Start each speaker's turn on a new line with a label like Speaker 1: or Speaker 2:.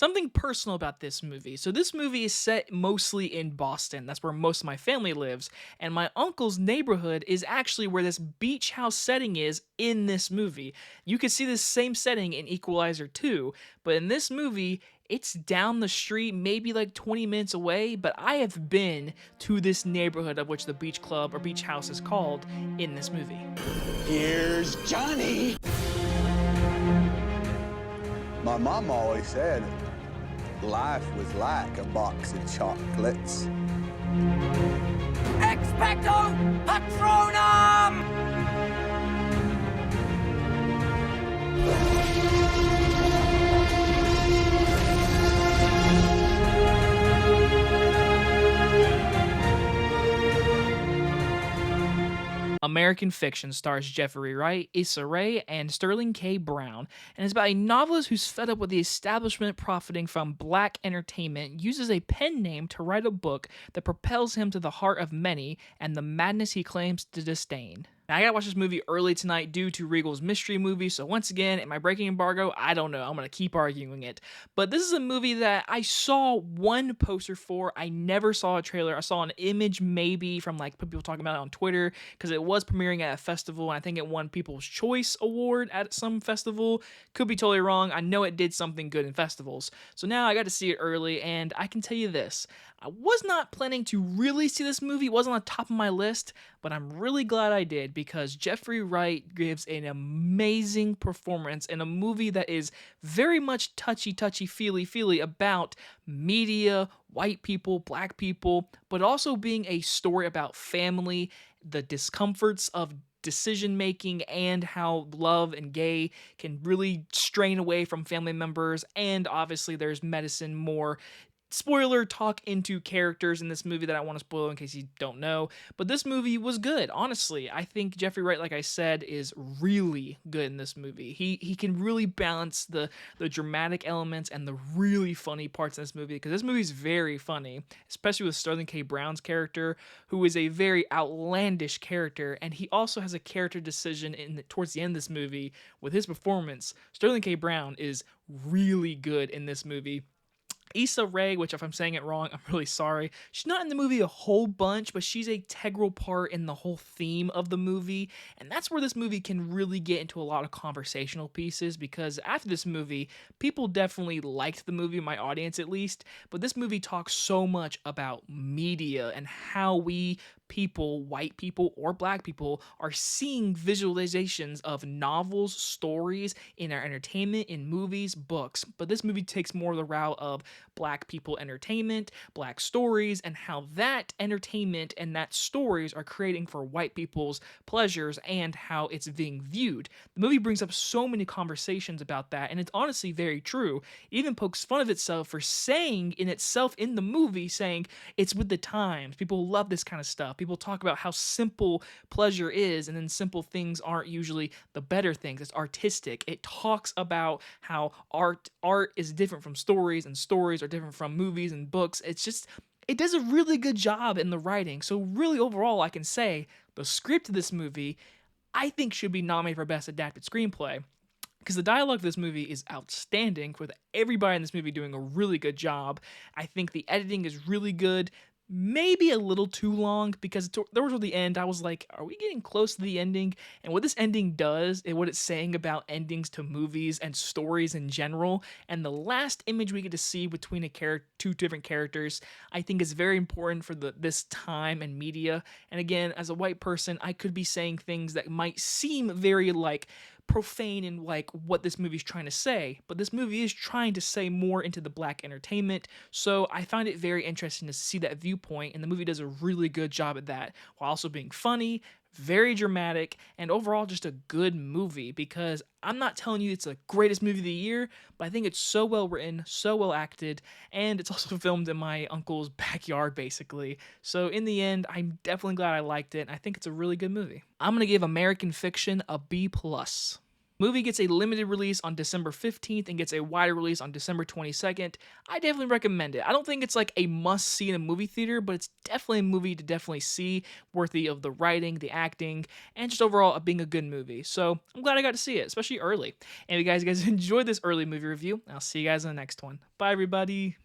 Speaker 1: Something personal about this movie. So this movie is set mostly in Boston. That's where most of my family lives. And my uncle's neighborhood is actually where this beach house setting is in this movie. You could see this same setting in Equalizer 2, but in this movie, it's down the street, maybe like 20 minutes away, but I have been to this neighborhood of which the beach club or beach house is called in this movie.
Speaker 2: Here's Johnny.
Speaker 3: My mom always said life was like a box of chocolates.
Speaker 2: Expecto Patronum!
Speaker 1: American Fiction stars Jeffrey Wright, Issa Rae, and Sterling K. Brown, and is about a novelist who's fed up with the establishment profiting from black entertainment, uses a pen name to write a book that propels him to the heart of many and the madness he claims to disdain. Now, I gotta watch this movie early tonight due to Regal's mystery movie, so once again, am I breaking embargo? I don't know. I'm gonna keep arguing it. But this is a movie that I saw one poster for. I never saw a trailer. I saw an image maybe from like people talking about it on Twitter because it was premiering at a festival, and I think it won People's Choice Award at some festival. Could be totally wrong. I know it did something good in festivals. So now I got to see it early, and I can tell you this. I was not planning to really see this movie. It wasn't on the top of my list, but I'm really glad I did because Jeffrey Wright gives an amazing performance in a movie that is very much touchy, feely about media, white people, black people, but also being a story about family, the discomforts of decision making, and how love and gay can really strain away from family members. And obviously, there's medicine more spoiler talk into characters in this movie that I want to spoil in case you don't know. But this movie was good, honestly. I think Jeffrey Wright, like I said, is really good in this movie. He can really balance the dramatic elements and the really funny parts in this movie, because this movie is very funny, especially with Sterling K. Brown's character, who is a very outlandish character, and he also has a character decision towards the end of this movie with his performance. Sterling K. Brown is really good in this movie. Issa Rae, which if I'm saying it wrong, I'm really sorry. She's not in the movie a whole bunch, but she's a integral part in the whole theme of the movie. And that's where this movie can really get into a lot of conversational pieces, because after this movie, people definitely liked the movie, my audience at least. But this movie talks so much about media and how we people, white people or black people, are seeing visualizations of novels, stories in our entertainment, in movies, books. But this movie takes more of the route of black people entertainment, black stories, and how that entertainment and that stories are creating for white people's pleasures and how it's being viewed. The movie brings up so many conversations about that, and it's honestly very true. It even pokes fun of itself for saying in itself in the movie, saying it's with the times. People love this kind of stuff. People talk about how simple pleasure is, and then simple things aren't usually the better things. It's artistic. It talks about how art is different from stories, and stories are different from movies and books. It's just, it does a really good job in the writing. So really overall, I can say the script of this movie, I think, should be nominated for Best Adapted Screenplay, because the dialogue of this movie is outstanding, with everybody in this movie doing a really good job. I think the editing is really good. Maybe a little too long, because there was at the end, I was like, are we getting close to the ending? And what this ending does, and what it's saying about endings to movies and stories in general, and the last image we get to see between two different characters, I think is very important for this time and media. And again, as a white person, I could be saying things that might seem very like profane in like what this movie's trying to say, but this movie is trying to say more into the black entertainment. So I find it very interesting to see that viewpoint, and the movie does a really good job at that, while also being funny, very dramatic, and overall just a good movie. Because I'm not telling you it's the greatest movie of the year, but I think it's so well written, so well acted, and it's also filmed in my uncle's backyard, basically. So in the end, I'm definitely glad I liked it, and I think it's a really good movie. I'm gonna give American Fiction a B+. Movie gets a limited release on December 15th and gets a wider release on December 22nd. I definitely recommend it. I don't think it's like a must see in a movie theater, but it's definitely a movie to definitely see, worthy of the writing, the acting, and just overall being a good movie. So I'm glad I got to see it, especially early. And if you guys enjoyed this early movie review, I'll see you guys in the next one. Bye, everybody.